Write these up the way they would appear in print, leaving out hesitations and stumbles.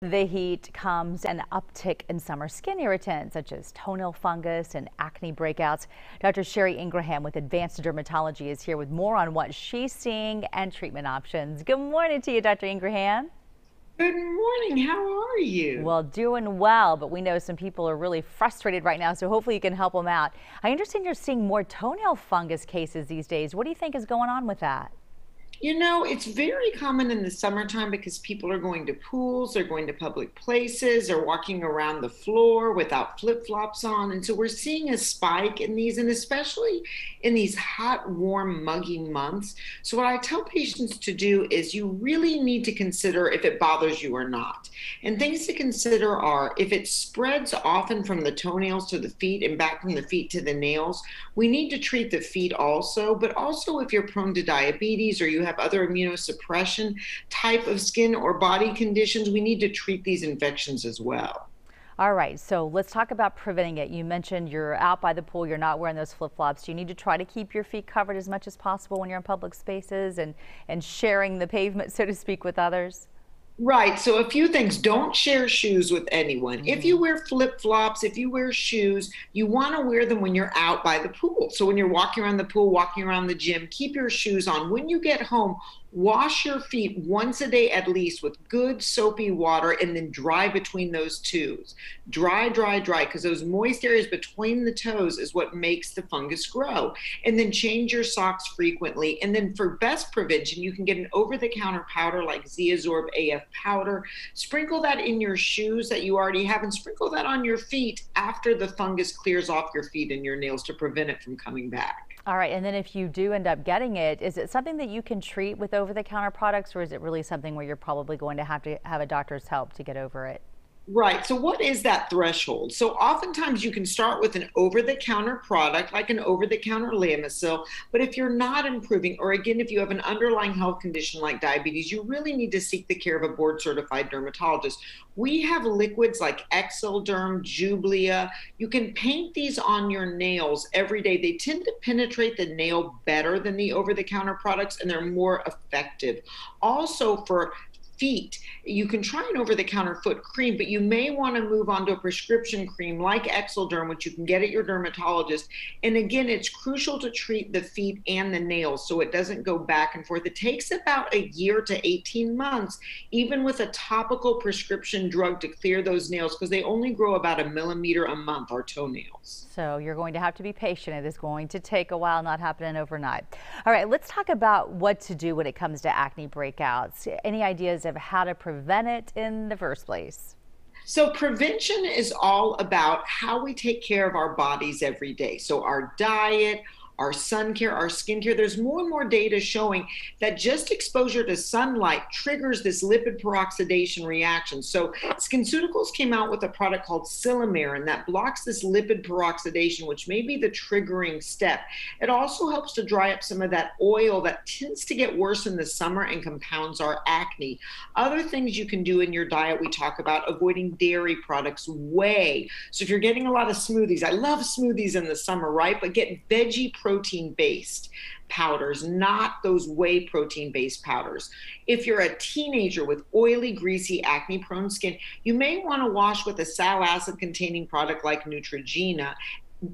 The heat comes an uptick in summer skin irritants such as toenail fungus and acne breakouts. Dr. Sherry Ingraham with Advanced Dermatology is here with more on what she's seeing and treatment options. Good morning to you, Dr. Ingraham. Good morning. How are you? Well, doing well, but we know some people are really frustrated right now, so hopefully you can help them out. I understand you're seeing more toenail fungus cases these days. What do you think is going on with that? You know, it's very common in the summertime because people are going to pools, they're going to public places, they're walking around the floor without flip-flops on. And so we're seeing a spike in these, and especially in these hot, warm, muggy months. So what I tell patients to do is you really need to consider if it bothers you or not. And things to consider are if it spreads often from the toenails to the feet and back from the feet to the nails, we need to treat the feet also, but also if you're prone to diabetes or you have other immunosuppression type of skin or body conditions, we need to treat these infections as well. All right, so let's talk about preventing it. You mentioned you're out by the pool, you're not wearing those flip-flops. You need to try to keep your feet covered as much as possible when you're in public spaces and sharing the pavement, so to speak, with others. Right. So a few things. Don't share shoes with anyone. If you Mhm. wear flip-flops, if you wear shoes, you want to wear them when you're out by the pool. So when you're walking around the pool, walking around the gym, keep your shoes on. When you get home, wash your feet once a day at least with good soapy water and then dry between those toes. Dry, dry, dry, because those moist areas between the toes is what makes the fungus grow. And then change your socks frequently. And then for best prevention, you can get an over-the-counter powder like Zeazorb AF powder. Sprinkle that in your shoes that you already have and sprinkle that on your feet after the fungus clears off your feet and your nails to prevent it from coming back. All right, and then if you do end up getting it, is it something that you can treat with over-the-counter products, or is it really something where you're probably going to have a doctor's help to get over it? Right. So, what is that threshold? So, oftentimes you can start with an over the counter product like an over the counter Lamisil. But if you're not improving, or again, if you have an underlying health condition like diabetes, you really need to seek the care of a board certified dermatologist. We have liquids like Exelderm, Jublia. You can paint these on your nails every day. They tend to penetrate the nail better than the over the counter products, and they're more effective. Also, for feet, you can try an over-the-counter foot cream, but you may want to move on to a prescription cream like Exelderm, which you can get at your dermatologist. And again, it's crucial to treat the feet and the nails so it doesn't go back and forth. It takes about a year to 18 months, even with a topical prescription drug, to clear those nails because they only grow about a millimeter a month, our toenails. So you're going to have to be patient. It is going to take a while, not happening overnight. All right, let's talk about what to do when it comes to acne breakouts. Any ideas of how to prevent it in the first place? So, prevention is all about how we take care of our bodies every day. So, our diet, our sun care, our skin care. There's more and more data showing that just exposure to sunlight triggers this lipid peroxidation reaction. So SkinCeuticals came out with a product called Silamerin that blocks this lipid peroxidation, which may be the triggering step. It also helps to dry up some of that oil that tends to get worse in the summer and compounds our acne. Other things you can do in your diet, we talk about avoiding dairy products, whey. So if you're getting a lot of smoothies, I love smoothies in the summer, right? But get veggie protein based powders, not those whey protein based powders. If you're a teenager with oily, greasy, acne prone skin, you may want to wash with a sal acid containing product like Neutrogena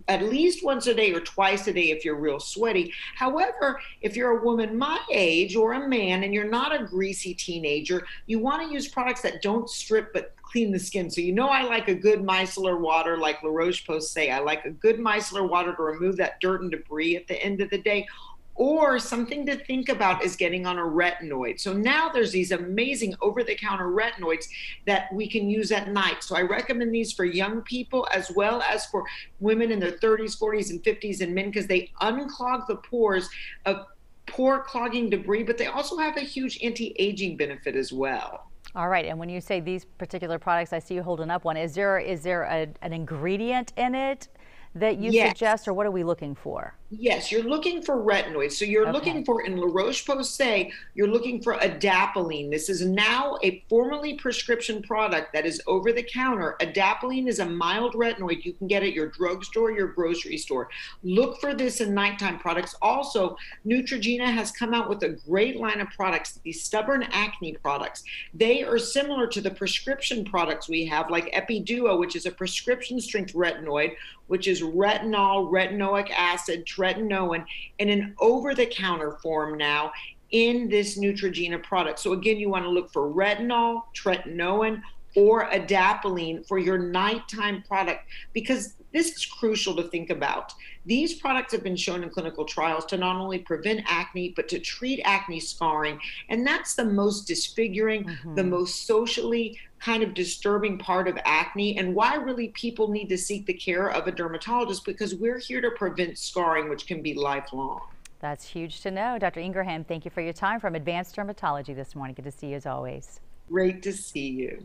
at least once a day or twice a day if you're real sweaty. However, if you're a woman my age or a man and you're not a greasy teenager, you want to use products that don't strip but clean the skin. So you know I like a good micellar water like La Roche-Posay. I like a good micellar water to remove that dirt and debris at the end of the day. Or something to think about is getting on a retinoid. So now there's these amazing over-the-counter retinoids that we can use at night. So I recommend these for young people as well as for women in their 30s, 40s, and 50s and men because they unclog the pores of pore clogging debris, but they also have a huge anti-aging benefit as well. All right, and when you say these particular products, I see you holding up one. Is there an ingredient in it that you Yes. suggest, or what are we looking for? Yes, you're looking for retinoids. So you're looking Okay. for, in La Roche-Posay, you're looking for adapalene. This is now a formerly prescription product that is over the counter. Adapalene is a mild retinoid. You can get at your drugstore, your grocery store. Look for this in nighttime products. Also, Neutrogena has come out with a great line of products, these stubborn acne products. They are similar to the prescription products we have, like Epiduo, which is a prescription strength retinoid, which is retinol, retinoic acid, tretinoin, in an over-the-counter form now in this Neutrogena product. So again, you want to look for retinol, tretinoin, or adapalene for your nighttime product, because this is crucial to think about. These products have been shown in clinical trials to not only prevent acne, but to treat acne scarring. And that's the most disfiguring, the Hmm. most socially kind of disturbing part of acne, and why really people need to seek the care of a dermatologist, because we're here to prevent scarring, which can be lifelong. That's huge to know. Dr. Ingraham, thank you for your time from Advanced Dermatology this morning. Good to see you as always. Great to see you.